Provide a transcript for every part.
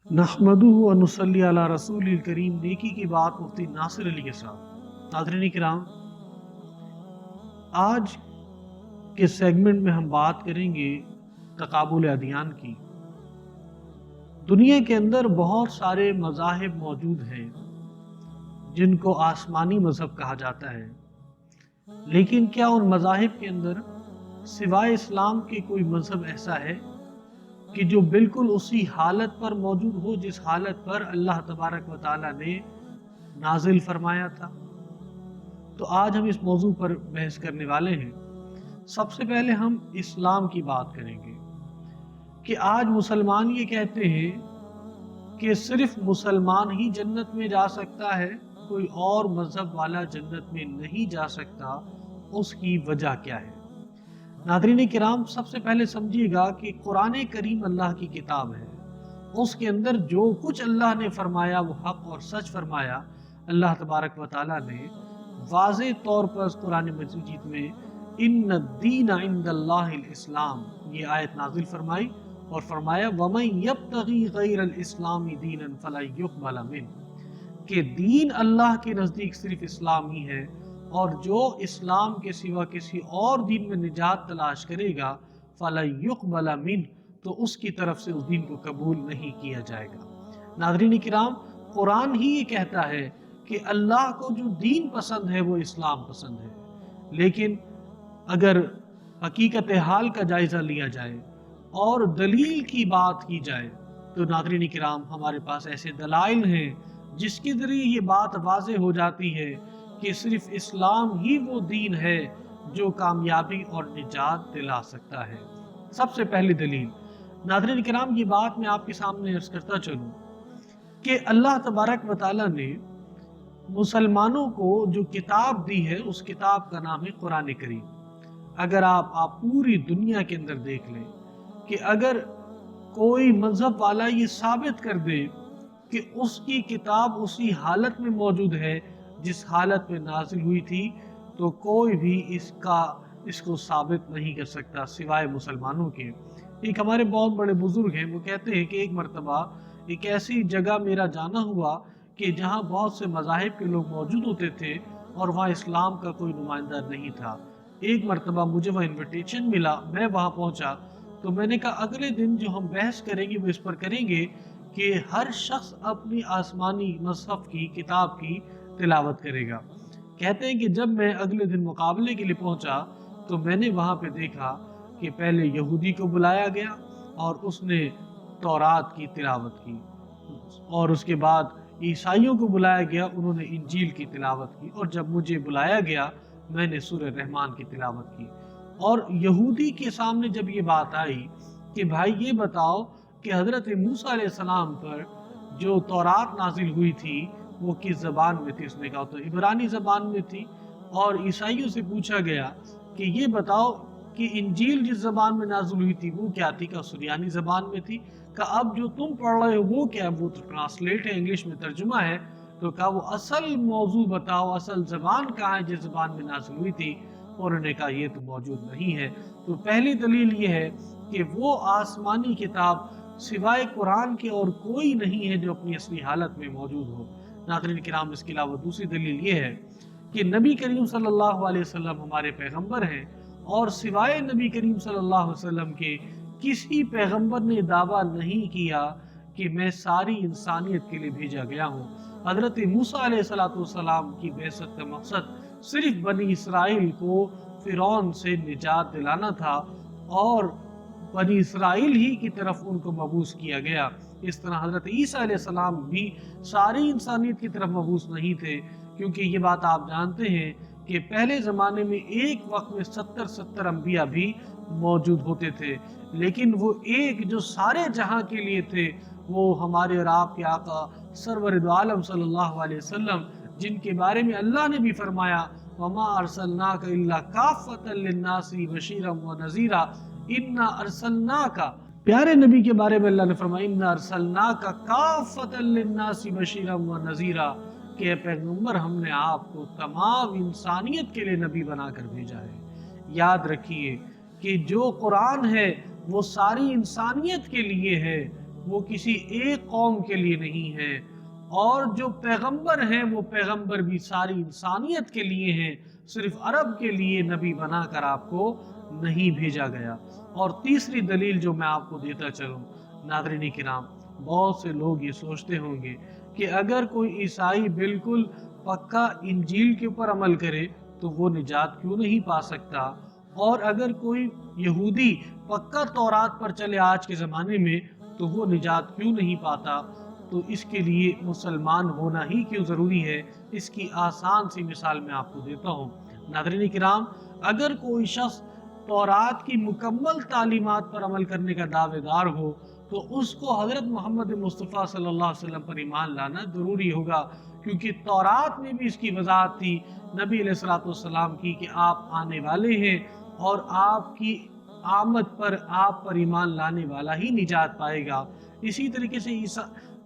नहमदुहु व नुसल्ली अला रसूलिल करीम। नेकी की बात मुफ्ती नासिर अली के साथ। नाज़रीन किराम, आज के सेगमेंट में हम बात करेंगे तकाबुल अदियान की। दुनिया के अंदर बहुत सारे मज़ाहिब मौजूद हैं जिनको आसमानी मज़हब कहा जाता है, लेकिन क्या उन मज़ाहिब के अंदर सिवाय इस्लाम के कोई मज़हब ऐसा है कि जो बिल्कुल उसी हालत पर मौजूद हो जिस हालत पर अल्लाह तबारक व तआला ने नाजिल फरमाया था? तो आज हम इस मौजू पर बहस करने वाले हैं। सबसे पहले हम इस्लाम की बात करेंगे कि आज मुसलमान ये कहते हैं कि सिर्फ मुसलमान ही जन्नत में जा सकता है, कोई और मजहब वाला जन्नत में नहीं जा सकता। उसकी वजह क्या है? नादरीन किराम, सबसे पहले समझिएगा कि कुरान करीम अल्लाह की किताब है। उसके अंदर जो कुछ अल्लाह ने फरमाया वो हक और सच फरमाया। अल्लाह तबारक व तआला ने वाज़े तौर पर कुरान मजीद में इन्न दीन इंदल्लाहिल इस्लाम ये आयत नाजिल फरमाई और फरमाया वमन यब्तगी गैरल इस्लामी दीनन फला युक़बल मिन, कि दीन अल्लाह के नज़दीक सिर्फ इस्लाम ही है और जो इस्लाम के सिवा किसी और दीन में निजात तलाश करेगा फला युक़बल मिन, तो उसकी तरफ से उस दीन को कबूल नहीं किया जाएगा। नाज़रीन किराम, कुरान ही ये कहता है कि अल्लाह को जो दीन पसंद है वो इस्लाम पसंद है। लेकिन अगर हकीकत हाल का जायज़ा लिया जाए और दलील की बात की जाए तो नाज़रीन किराम, हमारे पास ऐसे दलाइल हैं जिसके ज़रिए ये बात वाज़े हो जाती है कि सिर्फ इस्लाम ही वो दीन है जो कामयाबी और निजात दिला सकता है। सबसे पहली दलील नाज़रीन किराम, ये बात मैं आपके सामने अर्ज़ करता चलूँ कि अल्लाह तबारक व तआला ने मुसलमानों को जो किताब दी है उस किताब का नाम है कुरान करीम। अगर आप पूरी दुनिया के अंदर देख लें कि अगर कोई मजहब वाला ये साबित कर दे कि उसकी किताब उसी हालत में मौजूद है जिस हालत में नाजिल हुई थी, तो कोई भी इसको साबित नहीं कर सकता सिवाय मुसलमानों के। एक हमारे बहुत बड़े बुजुर्ग हैं, वो कहते हैं कि एक मर्तबा एक ऐसी जगह मेरा जाना हुआ कि जहाँ बहुत से मज़ाहिब के लोग मौजूद होते थे और वहाँ इस्लाम का कोई नुमाइंदा नहीं था। एक मर्तबा मुझे वहाँ इन्विटेशन मिला, मैं वहाँ पहुँचा तो मैंने कहा अगले दिन जो हम बहस करेंगे वो इस पर करेंगे कि हर शख्स अपनी आसमानी मज़हब की किताब की तिलावत करेगा। कहते हैं कि जब मैं अगले दिन मुकाबले के लिए पहुँचा तो मैंने वहाँ पे देखा कि पहले यहूदी को बुलाया गया और उसने तौरात की तिलावत की, और उसके बाद ईसाइयों को बुलाया गया, उन्होंने इंजील की तिलावत की, और जब मुझे बुलाया गया मैंने सूरह रहमान की तिलावत की। और यहूदी के सामने जब ये बात आई कि भाई ये बताओ कि हज़रत मूसा अलैहिस्सलाम पर जो तौरात नाजिल हुई थी वो किस ज़बान में थी, उसने कहा तो इब्रानी ज़बान में थी। और ईसाइयों से पूछा गया कि ये बताओ कि इंजील जिस ज़बान में नाजिल हुई थी वो क्या थी, का सुरियानी ज़बान में थी। का अब जो तुम पढ़ रहे हो वो क्या है, वो तो ट्रांसलेट है, इंग्लिश में तर्जुमा है। तो कहा वो असल मौजू बताओ, असल ज़बान कहाँ है जिस ज़बान में नाजिल हुई थी। और उन्होंने कहा ये तो मौजूद नहीं है। तो पहली दलील ये है कि वो आसमानी किताब सिवाय कुरान के और कोई नहीं है जो अपनी असली हालत में मौजूद हो। नाज़रीन किराम, इसके अलावा दूसरी दलील ये है कि नबी करीम सल्लल्लाहु अलैहि वसल्लम हमारे पैगंबर हैं और सिवाय नबी करीम सल्लल्लाहु अलैहि वसल्लम के किसी पैगंबर ने दावा नहीं किया कि मैं सारी इंसानियत के लिए भेजा गया हूँ। हज़रत मूसा अलैहिस्सलाम की बेअसत का मकसद सिर्फ बनी इसराइल को फिरौन से निजात दिलाना था और बनी इसराइल ही की तरफ उनको मबूस किया गया। इस तरह हज़रत ईसा अलैहिस्सलाम भी सारी इंसानियत की तरफ मबूस नहीं थे, क्योंकि ये बात आप जानते हैं कि पहले ज़माने में एक वक्त में 70 अंबिया भी मौजूद होते थे, लेकिन वो एक जो सारे जहां के लिए थे वो हमारे और आपके आका सरवर दो आलम सल्लल्लाहु अलैहि वसल्लम, जिनके बारे में अल्लाह ने भी फरमाया वमा अरसलनाका इल्ला काफ़तल लिन्नासी बशीरन व नज़ीरा, इन्ना अरसलनाका, प्यारे नबी के बारे में अल्लाह ने फरमाया इन्ना अरसलनाका काफ़तल लिन्नासी बशीरन व नज़ीरा, कि पैगंबर हमने आपको तमाम इंसानियत के लिए नबी बनाकर भेजा है। याद रखिए कि जो कुरान है वो सारी इंसानियत के लिए है, وہ کسی ایک قوم کے لیے نہیں ہے، اور جو پیغمبر ہیں وہ پیغمبر بھی ساری انسانیت کے لیے ہیں، صرف عرب کے لیے نبی بنا کر آپ کو نہیں بھیجا گیا۔ اور تیسری دلیل جو میں آپ کو دیتا چلوں ناظرین کرام، بہت سے لوگ یہ سوچتے ہوں گے کہ اگر کوئی عیسائی بالکل پکا انجیل کے اوپر عمل کرے تو وہ نجات کیوں نہیں پا سکتا، اور اگر کوئی یہودی پکا تورات پر چلے آج کے زمانے میں تو وہ نجات کیوں نہیں پاتا؟ تو اس کے لیے مسلمان ہونا ہی کیوں ضروری ہے؟ اس کی آسان سی مثال میں آپ کو دیتا ہوں ناظرین کرام، اگر کوئی شخص تورات کی مکمل تعلیمات پر عمل کرنے کا دعوے دار ہو تو اس کو حضرت محمد مصطفیٰ صلی اللہ علیہ وسلم پر ایمان لانا ضروری ہوگا، کیونکہ تورات میں بھی اس کی وضاحت تھی نبی علیہ السلام کی کہ آپ آنے والے ہیں، اور آپ کی آمد پر آپ پر ایمان لانے والا ہی نجات پائے گا۔ اسی طریقے سے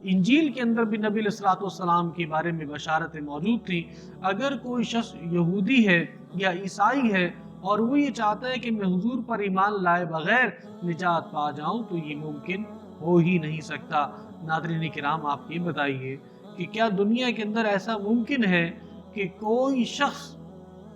انجیل کے اندر بھی نبی علیہ السلام کے بارے میں بشارتیں موجود تھی۔ اگر کوئی شخص یہودی ہے یا عیسائی ہے اور وہ یہ چاہتا ہے کہ میں حضور پر ایمان لائے بغیر نجات پا جاؤں تو یہ ممکن ہو ہی نہیں سکتا۔ ناظرین کرام، آپ یہ بتائیے کہ کیا دنیا کے اندر ایسا ممکن ہے کہ کوئی شخص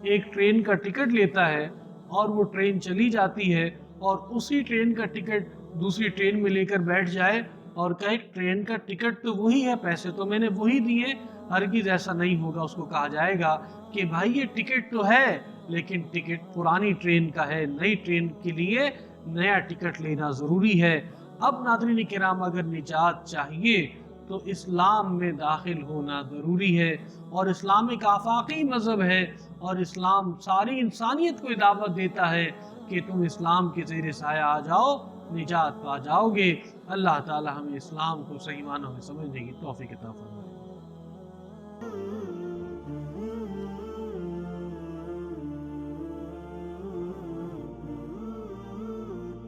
ایک ٹرین کا ٹکٹ لیتا ہے اور وہ ٹرین چلی جاتی ہے اور اسی ٹرین کا ٹکٹ دوسری ٹرین میں لے کر بیٹھ جائے اور کہے ٹرین کا ٹکٹ تو وہی ہے، پیسے تو میں نے وہی دیے؟ ہرگز ایسا نہیں ہوگا۔ اس کو کہا جائے گا کہ بھائی یہ ٹکٹ تو ہے لیکن ٹکٹ پرانی ٹرین کا ہے، نئی ٹرین کے لیے نیا ٹکٹ لینا ضروری ہے۔ اب ناظرین کرام، اگر نجات چاہیے تو اسلام میں داخل ہونا ضروری ہے، اور اسلام ایک آفاقی مذہب ہے، اور اسلام ساری انسانیت کو دعوت دیتا ہے کہ تم اسلام کے زیر سایہ آ جاؤ، نجات پا جاؤ گے۔ اللہ تعالی ہمیں اسلام کو صحیح معنوں میں سمجھنے کی توفیق عطا فرمائے۔